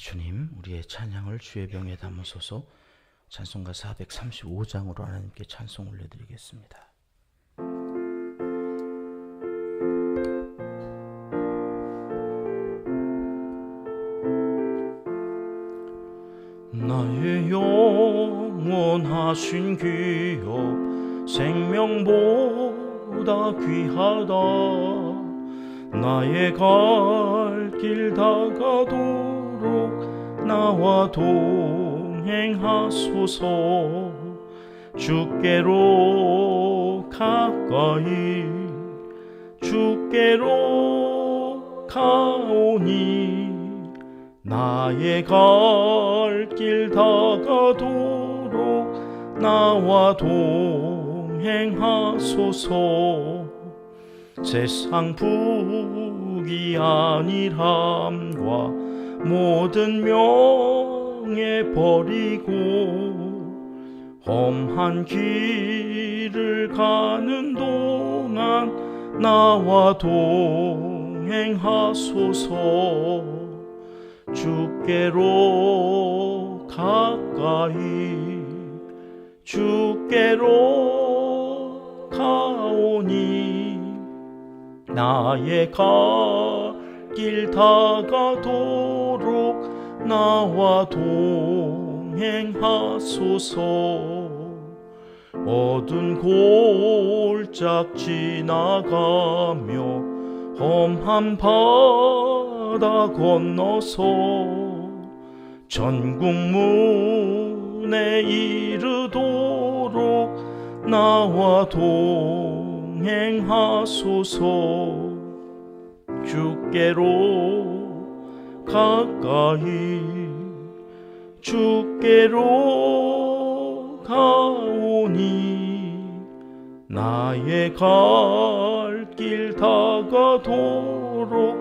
주님, 우리의 찬양을 주의 병에 담으소서. 찬송가 435장으로 하나님께 찬송 올려드리겠습니다. 나의 영원하신 기업 생명보다 귀하다. 나의 갈 길 다가도록 나와 동행하소서. 주께로 가까이 주께로 가오니 나의 갈 길 다가도록 나와 동행하소서. 세상 부귀 안일함과 모든 명예 버리고 험한 길을 가는 동안 나와 동행하소서. 주께로 가까이 주께로 가오니 나의 갈 길 다가도록 나와 동행하소서. 어두운 골짝 지나가며 험한 바다 건너서 전국 문에 이르도록 나와 동행하소서. 주께로 가까이 주께로 가오니 나의 갈 길 다가도록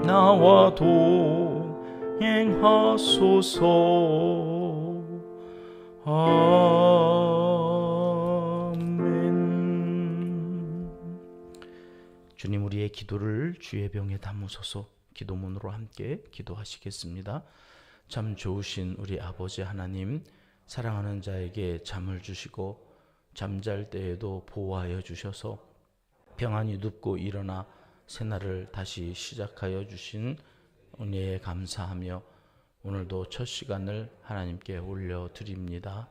나와 동행하소서. 아멘. 주님, 우리의 기도를 주의 병에 담으소서. 기도문으로 함께 기도하시겠습니다. 참 좋으신 우리 아버지 하나님, 사랑하는 자에게 잠을 주시고 잠잘 때에도 보호하여 주셔서 평안히 눕고 일어나 새날을 다시 시작하여 주신 은혜에 감사하며 오늘도 첫 시간을 하나님께 올려드립니다.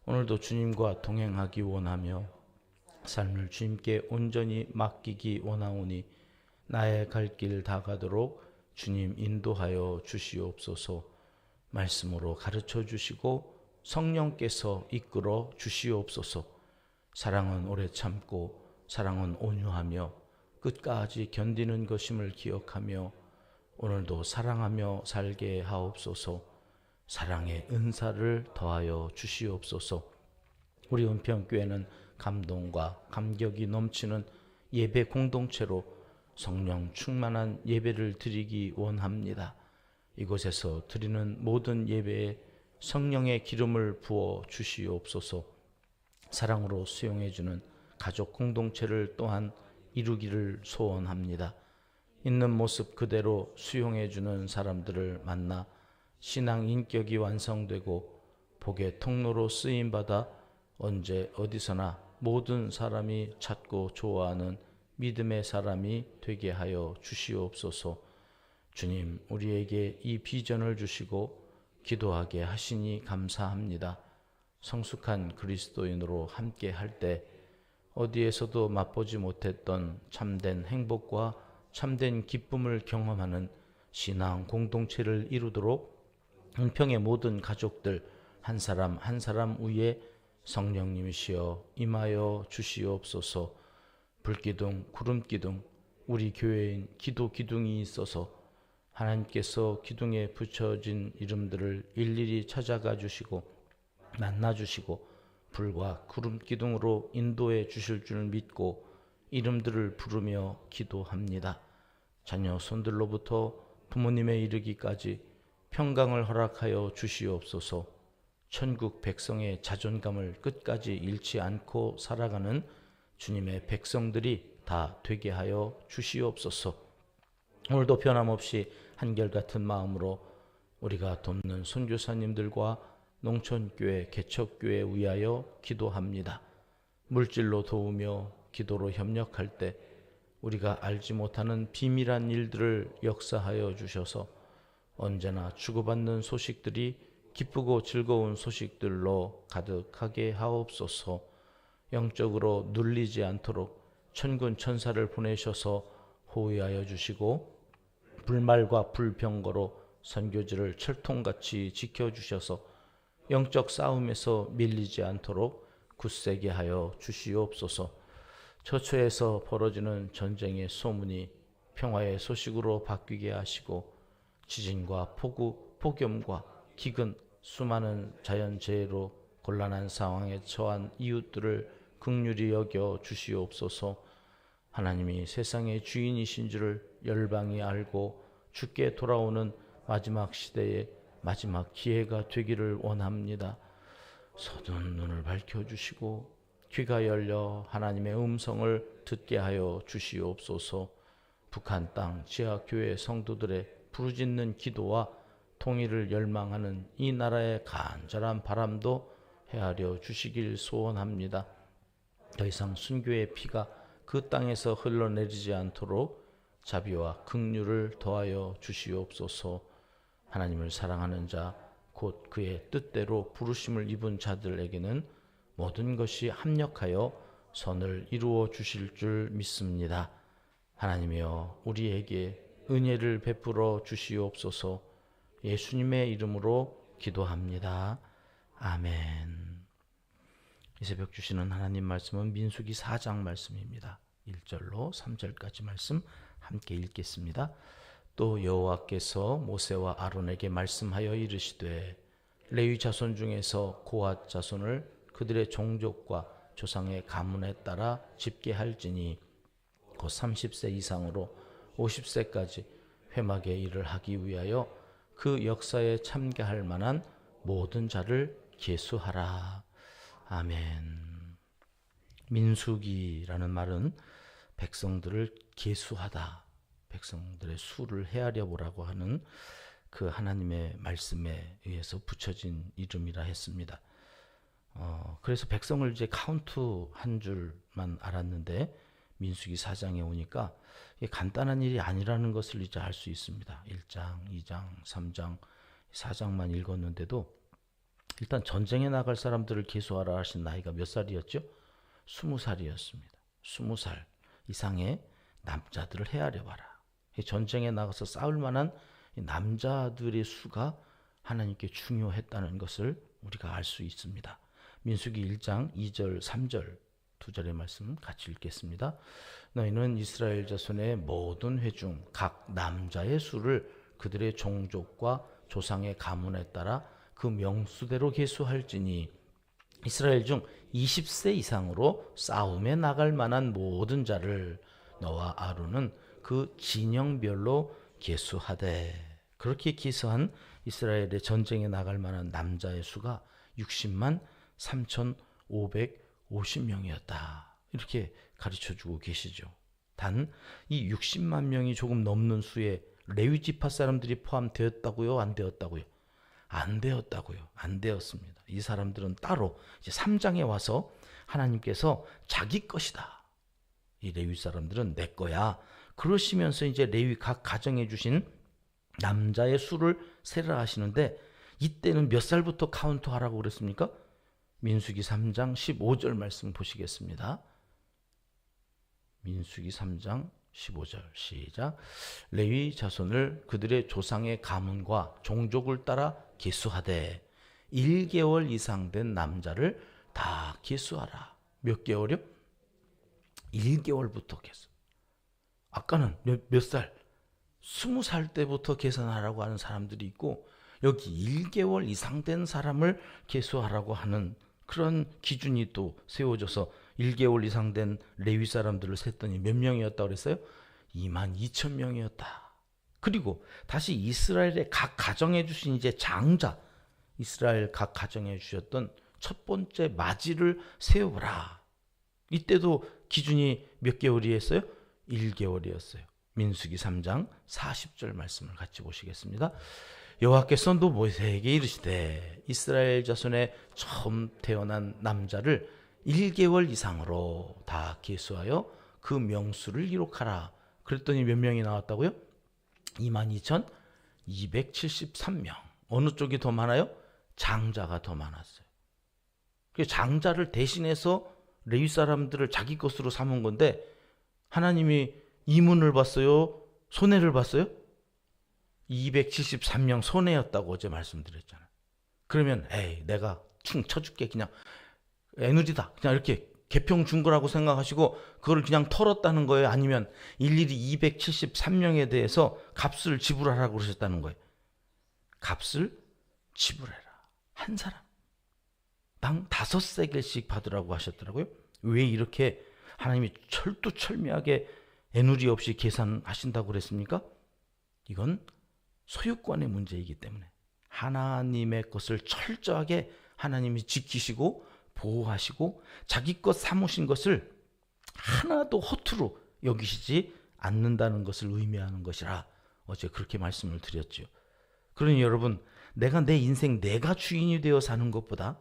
오늘도 주님과 동행하기 원하며 삶을 주님께 온전히 맡기기 원하오니 나의 갈 길 다가도록 주님 인도하여 주시옵소서. 말씀으로 가르쳐 주시고 성령께서 이끌어 주시옵소서. 사랑은 오래 참고 사랑은 온유하며 끝까지 견디는 것임을 기억하며 오늘도 사랑하며 살게 하옵소서. 사랑의 은사를 더하여 주시옵소서. 우리 은평교회는 감동과 감격이 넘치는 예배 공동체로 성령 충만한 예배를 드리기 원합니다. 이곳에서 드리는 모든 예배에 성령의 기름을 부어 주시옵소서. 사랑으로 수용해주는 가족 공동체를 또한 이루기를 소원합니다. 있는 모습 그대로 수용해주는 사람들을 만나 신앙 인격이 완성되고 복의 통로로 쓰임받아 언제 어디서나 모든 사람이 찾고 좋아하는 믿음의 사람이 되게 하여 주시옵소서. 주님, 우리에게 이 비전을 주시고 기도하게 하시니 감사합니다. 성숙한 그리스도인으로 함께 할 때 어디에서도 맛보지 못했던 참된 행복과 참된 기쁨을 경험하는 신앙 공동체를 이루도록 은평의 모든 가족들 한 사람 한 사람 위에 성령님이시여 임하여 주시옵소서. 불기둥 구름기둥 우리 교회인 기도 기둥이 있어서 하나님께서 기둥에 붙여진 이름들을 일일이 찾아가 주시고 만나 주시고 불과 구름 기둥으로 인도해 주실 줄 믿고 이름들을 부르며 기도합니다. 자녀 손들로부터 부모님에 이르기까지 평강을 허락하여 주시옵소서. 천국 백성의 자존감을 끝까지 잃지 않고 살아가는 주님의 백성들이 다 되게 하여 주시옵소서. 오늘도 변함없이 한결같은 마음으로 우리가 돕는 선교사님들과 농촌교회, 개척교회 위하여 기도합니다. 물질로 도우며 기도로 협력할 때 우리가 알지 못하는 비밀한 일들을 역사하여 주셔서 언제나 주고받는 소식들이 기쁘고 즐거운 소식들로 가득하게 하옵소서. 영적으로 눌리지 않도록 천군 천사를 보내셔서 호위하여 주시고 불말과 불병거로 선교지를 철통같이 지켜주셔서 영적 싸움에서 밀리지 않도록 굳세게 하여 주시옵소서. 처처에서 벌어지는 전쟁의 소문이 평화의 소식으로 바뀌게 하시고 지진과 폭우, 폭염과 기근, 수많은 자연재해로 곤란한 상황에 처한 이웃들을 긍휼히 여겨 주시옵소서. 하나님이 세상의 주인이신 줄을 열방이 알고 주께 돌아오는 마지막 시대의 마지막 기회가 되기를 원합니다. 서둔 눈을 밝혀주시고 귀가 열려 하나님의 음성을 듣게 하여 주시옵소서. 북한 땅 지하교회 성도들의 부르짖는 기도와 통일을 열망하는 이 나라의 간절한 바람도 헤아려 주시길 소원합니다. 더 이상 순교의 피가 그 땅에서 흘러내리지 않도록 자비와 긍휼을 더하여 주시옵소서. 하나님을 사랑하는 자, 곧 그의 뜻대로 부르심을 입은 자들에게는 모든 것이 합력하여 선을 이루어 주실 줄 믿습니다. 하나님이여 우리에게 은혜를 베풀어 주시옵소서. 예수님의 이름으로 기도합니다. 아멘. 이 새벽 주시는 하나님 말씀은 민수기 4장 말씀입니다. 1절로 3절까지 말씀 함께 읽겠습니다. 또 여호와께서 모세와 아론에게 말씀하여 이르시되 레위 자손 중에서 고핫 자손을 그들의 종족과 조상의 가문에 따라 집계할지니 곧 30세 이상으로 50세까지 회막의 일을 하기 위하여 그 역사에 참가할 만한 모든 자를 계수하라. 아멘. 민수기라는 말은 백성들을 계수하다, 백성들의 수를 헤아려 보라고 하는 그 하나님의 말씀에 의해서 붙여진 이름이라 했습니다. 그래서 백성을 이제 카운트 한 줄만 알았는데 민수기 4장에 오니까 이게 간단한 일이 아니라는 것을 이제 알 수 있습니다. 1장, 2장, 3장, 4장만 읽었는데도 일단 전쟁에 나갈 사람들을 계수하라 하신 나이가 몇 살이었죠? 20살이었습니다. 20살 이상의 남자들을 헤아려 봐라. 전쟁에 나가서 싸울 만한 남자들의 수가 하나님께 중요했다는 것을 우리가 알 수 있습니다. 민수기 1장 2절 3절 두 절의 말씀 같이 읽겠습니다. 너희는 이스라엘 자손의 모든 회중 각 남자의 수를 그들의 종족과 조상의 가문에 따라 그 명수대로 계수할지니 이스라엘 중 20세 이상으로 싸움에 나갈 만한 모든 자를 너와 아론은 그 진영별로 계수하되. 그렇게 계수한 이스라엘의 전쟁에 나갈 만한 남자의 수가 60만 3,550명이었다. 이렇게 가르쳐주고 계시죠. 단 이 60만 명이 조금 넘는 수에 레위 지파 사람들이 포함되었다고요? 안 되었다고요? 안 되었다고요. 안 되었습니다. 이 사람들은 따로 이제 3장에 와서 하나님께서 자기 것이다. 이 레위 사람들은 내 거야. 그러시면서 이제 레위 각 가정에 주신 남자의 수를 세라 하시는데 이때는 몇 살부터 카운트하라고 그랬습니까? 민수기 3장 15절 말씀 보시겠습니다. 민수기 3장 15절 시작. 레위 자손을 그들의 조상의 가문과 종족을 따라 계수하되 1개월 이상 된 남자를 다 계수하라. 몇 개월이요? 1개월부터 계수. 아까는 몇 살? 20살 때부터 계산하라고 하는 사람들이 있고 여기 1개월 이상 된 사람을 계수하라고 하는 그런 기준이 또 세워져서 1개월 이상 된 레위 사람들을 셌더니 몇 명이었다고 그랬어요? 22,000명이었다. 그리고 다시 이스라엘의 각 가정에 주신 이제 장자, 이스라엘 각 가정에 주셨던 첫 번째 맞이를 세우라. 이때도 기준이 몇 개월이었어요? 1개월이었어요. 민수기 3장 40절 말씀을 같이 보시겠습니다. 여호와께서 모세에게 이르시되 이스라엘 자손의 처음 태어난 남자를 1개월 이상으로 다 계수하여 그 명수를 기록하라. 그랬더니 몇 명이 나왔다고요? 22,273명. 어느 쪽이 더 많아요? 장자가 더 많았어요. 그 장자를 대신해서 레위 사람들을 자기 것으로 삼은 건데 하나님이 이문을 봤어요? 손해를 봤어요? 273명 손해였다고 어제 말씀드렸잖아요. 그러면 에이 내가 충 쳐줄게 그냥 에너지다 그냥 이렇게 개평 준 거라고 생각하시고 그걸 그냥 털었다는 거예요? 아니면 일일이 273명에 대해서 값을 지불하라고 그러셨다는 거예요? 값을 지불해라. 한 사람당 5세겔씩 받으라고 하셨더라고요. 왜 이렇게 하나님이 철두철미하게 애누리 없이 계산하신다고 그랬습니까? 이건 소유권의 문제이기 때문에 하나님의 것을 철저하게 하나님이 지키시고 보호하시고 자기 것 삼으신 것을 하나도 허투루 여기시지 않는다는 것을 의미하는 것이라 어제 그렇게 말씀을 드렸죠. 그러니 여러분, 내가 내 인생 내가 주인이 되어 사는 것보다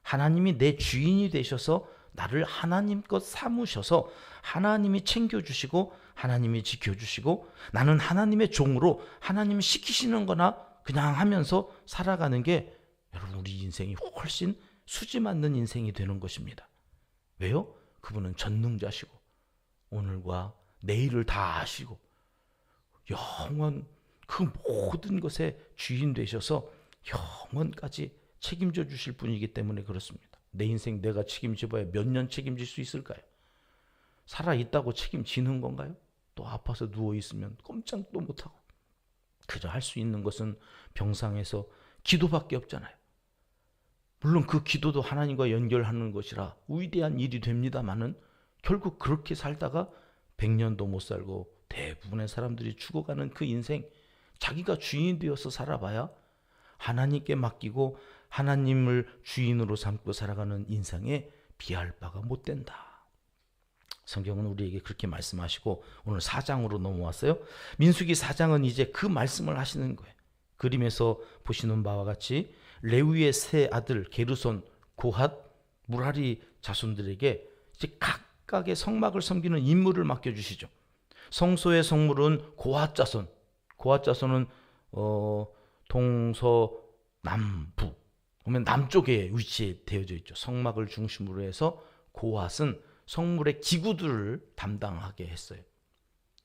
하나님이 내 주인이 되셔서 나를 하나님 것 삼으셔서 하나님이 챙겨주시고 하나님이 지켜주시고 나는 하나님의 종으로 하나님이 시키시는 거나 그냥 하면서 살아가는 게 여러분 우리 인생이 훨씬 수지 맞는 인생이 되는 것입니다. 왜요? 그분은 전능자시고 오늘과 내일을 다 아시고 영원 그 모든 것의 주인 되셔서 영원까지 책임져 주실 분이기 때문에 그렇습니다. 내 인생 내가 책임져봐야 몇 년 책임질 수 있을까요? 살아있다고 책임지는 건가요? 또 아파서 누워있으면 꼼짝도 못하고 그저 할 수 있는 것은 병상에서 기도밖에 없잖아요. 물론 그 기도도 하나님과 연결하는 것이라 위대한 일이 됩니다마는 결국 그렇게 살다가 100년도 못 살고 대부분의 사람들이 죽어가는 그 인생, 자기가 주인 되어서 살아봐야 하나님께 맡기고 하나님을 주인으로 삼고 살아가는 인생에 비할 바가 못 된다. 성경은 우리에게 그렇게 말씀하시고 오늘 4장으로 넘어왔어요. 민수기 4장은 이제 그 말씀을 하시는 거예요. 그림에서 보시는 바와 같이 레위의 세 아들 게르손, 고핫, 무라리 자손들에게 이제 각각의 성막을 섬기는 임무를 맡겨주시죠. 성소의 성물은 고핫 자손, 고핫 자손은 동서남북, 보면 남쪽에 위치되어져 있죠. 성막을 중심으로 해서 고핫은 성물의 기구들을 담당하게 했어요.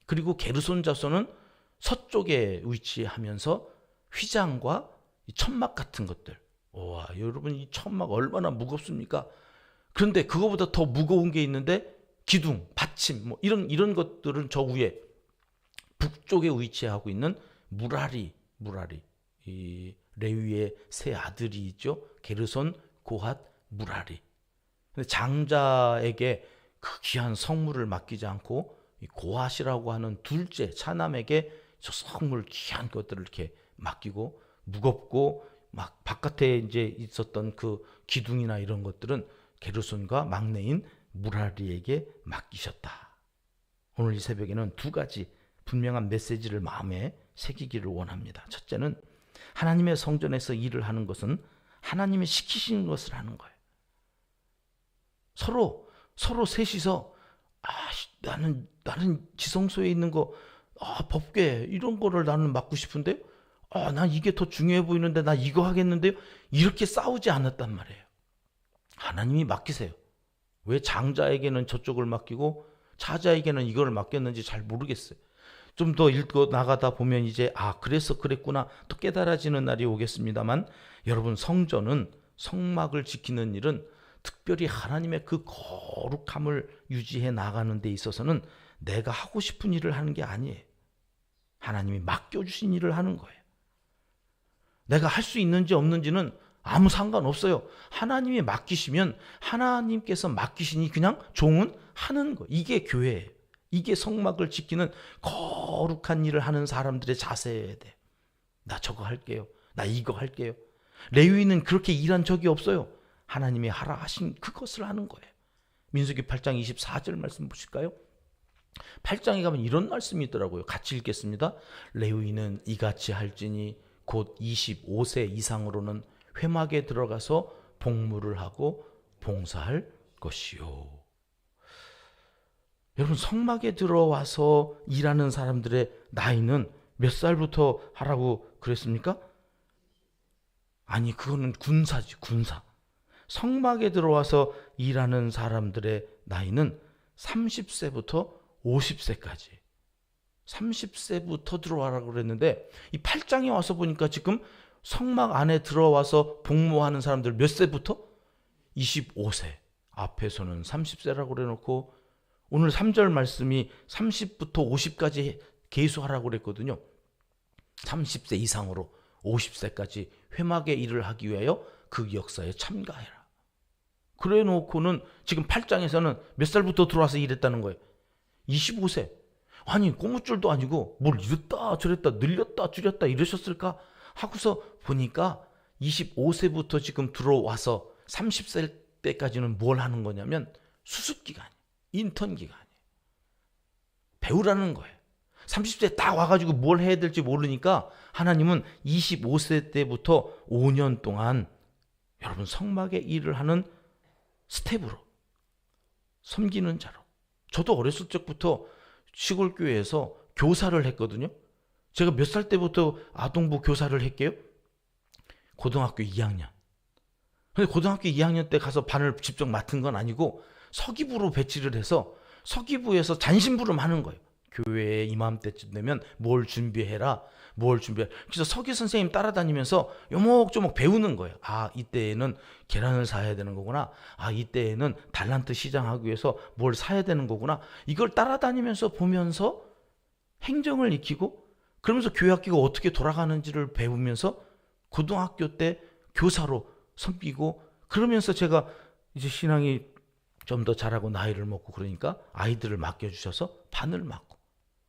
그리고 게르손 자손은 서쪽에 위치하면서 휘장과 천막 같은 것들. 와, 여러분 이 천막 얼마나 무겁습니까? 그런데 그거보다 더 무거운 게 있는데 기둥, 받침 뭐 이런 것들은 저 위에 북쪽에 위치하고 있는 무라리 이 레위의 세 아들이 있죠. 게르손, 고핫, 무라리. 근데 장자에게 그 귀한 성물을 맡기지 않고 이 고핫이라고 하는 둘째 차남에게 저 성물 귀한 것들을 이렇게 맡기고 무겁고 막 바깥에 이제 있었던 그 기둥이나 이런 것들은 게르손과 막내인 무라리에게 맡기셨다. 오늘 이 새벽에는 두 가지 분명한 메시지를 마음에 새기기를 원합니다. 첫째는 하나님의 성전에서 일을 하는 것은 하나님이 시키신 것을 하는 거예요. 서로 셋이서 나는 지성소에 있는 거 법궤 이런 거를 나는 맡고 싶은데 난 이게 더 중요해 보이는데 나 이거 하겠는데요. 이렇게 싸우지 않았단 말이에요. 하나님이 맡기세요. 왜 장자에게는 저쪽을 맡기고 차자에게는 이걸 맡겼는지 잘 모르겠어요. 좀 더 읽고 나가다 보면 이제 그래서 그랬구나 또 깨달아지는 날이 오겠습니다만 여러분 성전은 성막을 지키는 일은 특별히 하나님의 그 거룩함을 유지해 나가는 데 있어서는 내가 하고 싶은 일을 하는 게 아니에요. 하나님이 맡겨주신 일을 하는 거예요. 내가 할 수 있는지 없는지는 아무 상관없어요. 하나님이 맡기시면 하나님께서 맡기시니 그냥 종은 하는 거. 이게 교회예요. 이게 성막을 지키는 거룩한 일을 하는 사람들의 자세여야 돼. 나 저거 할게요. 나 이거 할게요. 레위인은 그렇게 일한 적이 없어요. 하나님이 하라 하신 그것을 하는 거예요. 민수기 8장 24절 말씀 보실까요? 8장에 가면 이런 말씀이 있더라고요. 같이 읽겠습니다. 레위인은 이같이 할지니 곧 25세 이상으로는 회막에 들어가서 복무를 하고 봉사할 것이요. 여러분, 성막에 들어와서 일하는 사람들의 나이는 몇 살부터 하라고 그랬습니까? 아니, 그거는 군사지, 군사. 성막에 들어와서 일하는 사람들의 나이는 30세부터 50세까지. 30세부터 들어와라고 그랬는데, 이 8장에 와서 보니까 지금 성막 안에 들어와서 복무하는 사람들 몇 세부터? 25세. 앞에서는 30세라고 그래놓고 오늘 3절 말씀이 30부터 50까지 계수하라고 그랬거든요. 30세 이상으로 50세까지 회막의 일을 하기 위하여 그 역사에 참가해라. 그래 놓고는 지금 8장에서는 몇 살부터 들어와서 일했다는 거예요? 25세. 아니, 고무줄도 아니고 뭘 이랬다 저랬다 늘렸다 줄였다 이러셨을까 하고서 보니까 25세부터 지금 들어와서 30세 때까지는 뭘 하는 거냐면 수습기간이에요. 인턴 기간이에요. 배우라는 거예요. 30세 딱 와가지고 뭘 해야 될지 모르니까 하나님은 25세 때부터 5년 동안 여러분 성막의 일을 하는 스텝으로, 섬기는 자로. 저도 어렸을 적부터 시골 교회에서 교사를 했거든요. 제가 몇 살 때부터 아동부 교사를 했게요? 고등학교 2학년. 근데 고등학교 2학년 때 가서 반을 직접 맡은 건 아니고 서기부로 배치를 해서 서기부에서 잔심부름 하는 거예요. 교회에 이맘때쯤 되면 뭘 준비해라, 뭘 준비해. 그래서 서기 선생님 따라다니면서 요목조목 배우는 거예요. 아, 이때에는 계란을 사야 되는 거구나. 아, 이때에는 달란트 시장하기 위해서 뭘 사야 되는 거구나. 이걸 따라다니면서 보면서 행정을 익히고, 그러면서 교회 학교가 어떻게 돌아가는지를 배우면서 고등학교 때 교사로 섬기고, 그러면서 제가 이제 신앙이 좀 더 자라고 나이를 먹고 그러니까 아이들을 맡겨주셔서 반을 맡고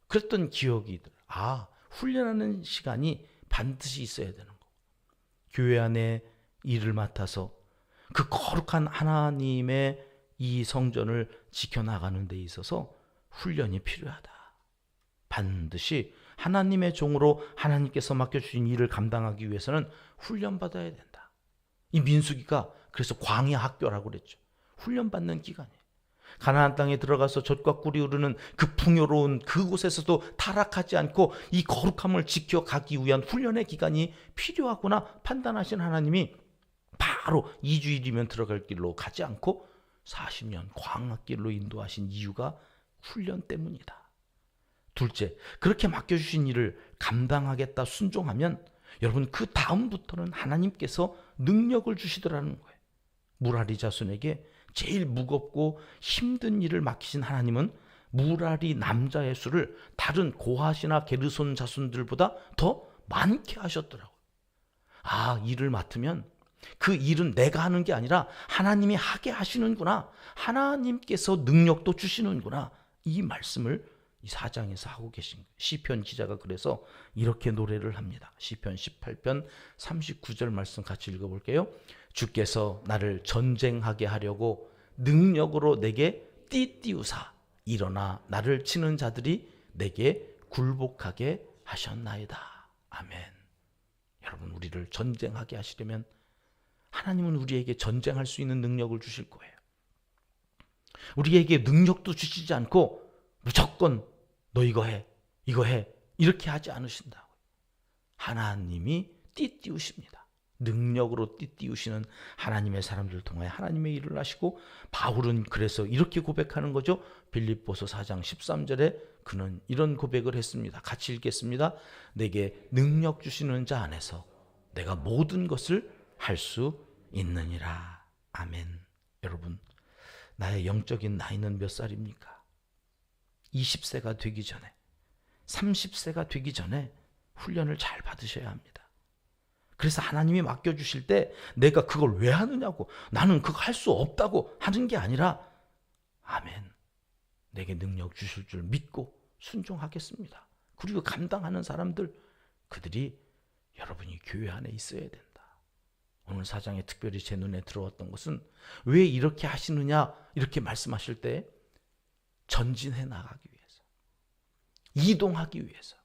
그랬던 기억이, 아, 훈련하는 시간이 반드시 있어야 되는 거. 교회 안에 일을 맡아서 그 거룩한 하나님의 이 성전을 지켜나가는 데 있어서 훈련이 필요하다. 반드시 하나님의 종으로 하나님께서 맡겨주신 일을 감당하기 위해서는 훈련받아야 된다. 이 민수기가 그래서 광야 학교라고 그랬죠. 훈련받는 기간이에요. 가나안 땅에 들어가서 젖과 꿀이 흐르는 그 풍요로운 그곳에서도 타락하지 않고 이 거룩함을 지켜가기 위한 훈련의 기간이 필요하구나 판단하신 하나님이 바로 2주일이면 들어갈 길로 가지 않고 40년 광야길로 인도하신 이유가 훈련 때문이다. 둘째, 그렇게 맡겨주신 일을 감당하겠다 순종하면 여러분 그 다음부터는 하나님께서 능력을 주시더라는 거예요. 무라리 자손에게 제일 무겁고 힘든 일을 맡기신 하나님은 무라리 남자의 수를 다른 고핫이나 게르손 자손들보다 더 많게 하셨더라고요. 아, 일을 맡으면 그 일은 내가 하는 게 아니라 하나님이 하게 하시는구나. 하나님께서 능력도 주시는구나. 이 말씀을 이 4장에서 하고 계신 거예요. 시편 기자가 그래서 이렇게 노래를 합니다. 시편 18편 39절 말씀 같이 읽어볼게요. 주께서 나를 전쟁하게 하려고 능력으로 내게 띠띠우사 일어나 나를 치는 자들이 내게 굴복하게 하셨나이다. 아멘. 여러분, 우리를 전쟁하게 하시려면 하나님은 우리에게 전쟁할 수 있는 능력을 주실 거예요. 우리에게 능력도 주시지 않고 무조건 너 이거 해 이렇게 하지 않으신다고. 하나님이 띠띠우십니다. 능력으로 띠띠우시는 하나님의 사람들을 통하여 하나님의 일을 하시고, 바울은 그래서 이렇게 고백하는 거죠. 빌립보서 4장 13절에 그는 이런 고백을 했습니다. 같이 읽겠습니다. 내게 능력 주시는 자 안에서 내가 모든 것을 할 수 있느니라. 아멘. 여러분, 나의 영적인 나이는 몇 살입니까? 20세가 되기 전에, 30세가 되기 전에 훈련을 잘 받으셔야 합니다. 그래서 하나님이 맡겨주실 때 내가 그걸 왜 하느냐고, 나는 그거 할 수 없다고 하는 게 아니라, 아멘, 내게 능력 주실 줄 믿고 순종하겠습니다. 그리고 감당하는 사람들, 그들이 여러분이 교회 안에 있어야 된다. 오늘 4장에 특별히 제 눈에 들어왔던 것은 왜 이렇게 하시느냐 이렇게 말씀하실 때 전진해 나가기 위해서, 이동하기 위해서.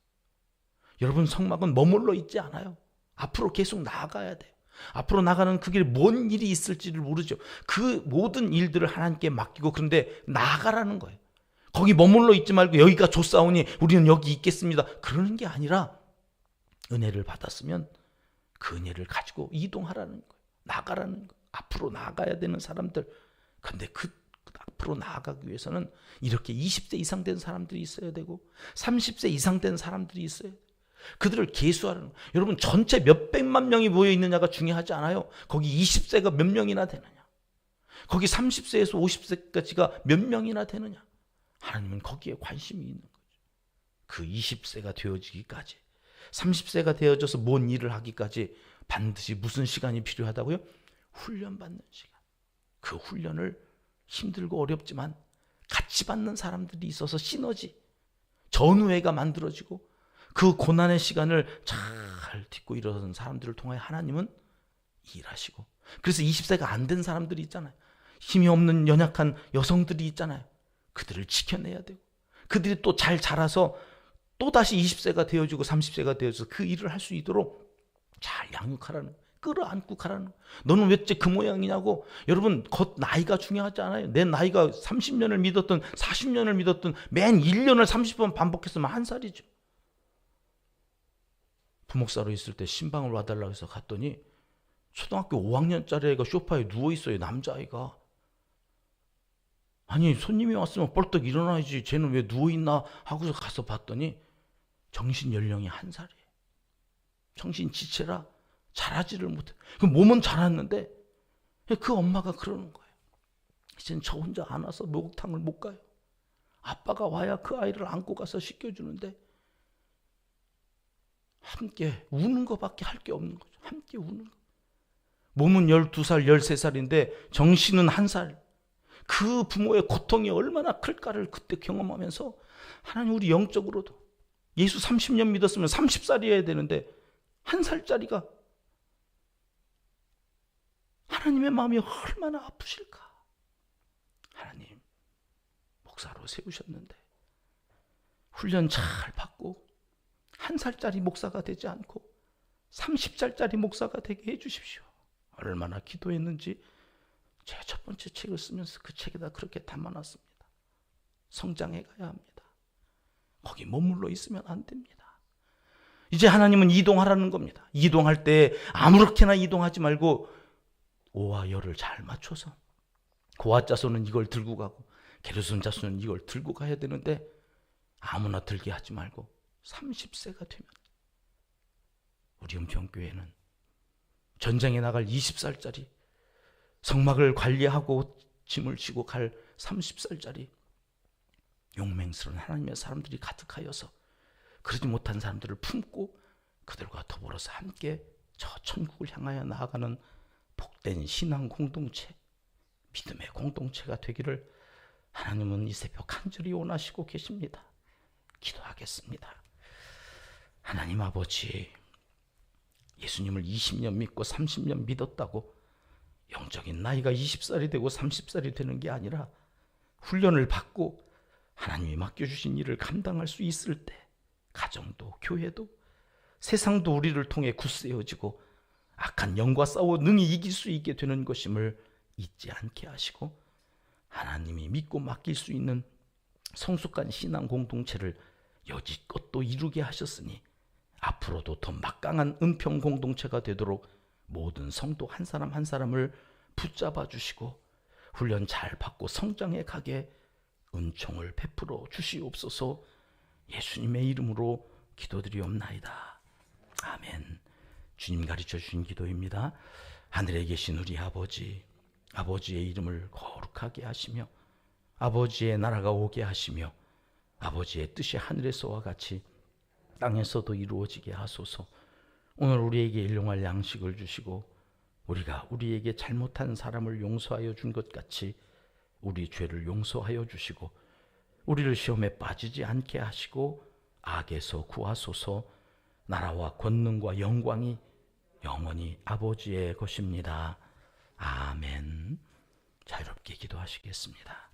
여러분, 성막은 머물러 있지 않아요. 앞으로 계속 나아가야 돼요. 앞으로 나가는 그 길에 뭔 일이 있을지를 모르죠. 그 모든 일들을 하나님께 맡기고 그런데 나아가라는 거예요. 거기 머물러 있지 말고 여기가 좋사오니 우리는 여기 있겠습니다. 그러는 게 아니라 은혜를 받았으면 그 은혜를 가지고 이동하라는 거예요. 나가라는 거예요. 앞으로 나아가야 되는 사람들. 근데 그 앞으로 나아가기 위해서는 이렇게 20세 이상 된 사람들이 있어야 되고 30세 이상 된 사람들이 있어야 돼요. 그들을 계수하는 거예요. 여러분 전체 몇백만 명이 모여 있느냐가 중요하지 않아요. 거기 20세가 몇 명이나 되느냐. 거기 30세에서 50세까지가 몇 명이나 되느냐. 하나님은 거기에 관심이 있는 거죠. 그 20세가 되어지기까지 30세가 되어져서 뭔 일을 하기까지 반드시 무슨 시간이 필요하다고요? 훈련받는 시간. 그 훈련을 힘들고 어렵지만 같이 받는 사람들이 있어서 시너지, 전우회가 만들어지고 그 고난의 시간을 잘 딛고 일어선 사람들을 통하여 하나님은 일하시고, 그래서 20세가 안 된 사람들이 있잖아요. 힘이 없는 연약한 여성들이 있잖아요. 그들을 지켜내야 되고 그들이 또 잘 자라서 또다시 20세가 되어지고 30세가 되어서 그 일을 할 수 있도록 잘 양육하라는, 끌어안고 가라는. 너는 왜 그 모양이냐고. 여러분 나이가 중요하지 않아요. 내 나이가 30년을 믿었던 40년을 믿었던 맨 1년을 30번 반복했으면 한 살이죠. 부목사로 있을 때 신방을 와달라고 해서 갔더니 초등학교 5학년짜리 애가 소파에 누워있어요. 남자아이가. 아니 손님이 왔으면 벌떡 일어나야지 쟤는 왜 누워있나 하고서 가서 봤더니 정신 연령이 1살이에요. 정신 지체라 자라지를 못해. 그 몸은 자랐는데 그 엄마가 그러는 거예요. 이제는 저 혼자 안 와서 목욕탕을 못 가요. 아빠가 와야 그 아이를 안고 가서 씻겨주는데 함께 우는 것밖에 할 게 없는 거죠. 함께 우는 거. 몸은 12살, 13살인데 정신은 1살. 그 부모의 고통이 얼마나 클까를 그때 경험하면서 하나님 우리 영적으로도 예수 30년 믿었으면 30살이어야 되는데 1살짜리가 하나님의 마음이 얼마나 아프실까. 하나님 목사로 세우셨는데 훈련 잘 받고 1살짜리 목사가 되지 않고 30살짜리 목사가 되게 해주십시오. 얼마나 기도했는지 제가 첫 번째 책을 쓰면서 그 책에다 그렇게 담아놨습니다. 성장해 가야 합니다. 거기 머물러 있으면 안 됩니다. 이제 하나님은 이동하라는 겁니다. 이동할 때 아무렇게나 이동하지 말고 오와 열을 잘 맞춰서, 고아 자손은 이걸 들고 가고 게르손 자손은 이걸 들고 가야 되는데 아무나 들게 하지 말고 30세가 되면, 우리 은평교회는 전쟁에 나갈 20살짜리 성막을 관리하고 짐을 지고 갈 30살짜리 용맹스러운 하나님의 사람들이 가득하여서 그러지 못한 사람들을 품고 그들과 더불어서 함께 저 천국을 향하여 나아가는 복된 신앙 공동체, 믿음의 공동체가 되기를 하나님은 이 새벽 간절히 원하시고 계십니다. 기도하겠습니다. 하나님 아버지, 예수님을 20년 믿고 30년 믿었다고 영적인 나이가 20살이 되고 30살이 되는 게 아니라 훈련을 받고 하나님이 맡겨주신 일을 감당할 수 있을 때 가정도 교회도 세상도 우리를 통해 굳세어지고 악한 영과 싸워 능히 이길 수 있게 되는 것임을 잊지 않게 하시고, 하나님이 믿고 맡길 수 있는 성숙한 신앙 공동체를 여지껏 또 이루게 하셨으니 앞으로도 더 막강한 은평 공동체가 되도록 모든 성도 한 사람 한 사람을 붙잡아 주시고 훈련 잘 받고 성장해 가게 은총을 베풀어 주시옵소서. 예수님의 이름으로 기도드리옵나이다. 아멘. 주님 가르쳐 주신 기도입니다. 하늘에 계신 우리 아버지, 아버지의 이름을 거룩하게 하시며 아버지의 나라가 오게 하시며 아버지의 뜻이 하늘에서와 같이 땅에서도 이루어지게 하소서. 오늘 우리에게 일용할 양식을 주시고 우리가 우리에게 잘못한 사람을 용서하여 준 것 같이 우리 죄를 용서하여 주시고 우리를 시험에 빠지지 않게 하시고 악에서 구하소서. 나라와 권능과 영광이 영원히 아버지의 것입니다. 아멘. 자유롭게 기도하시겠습니다.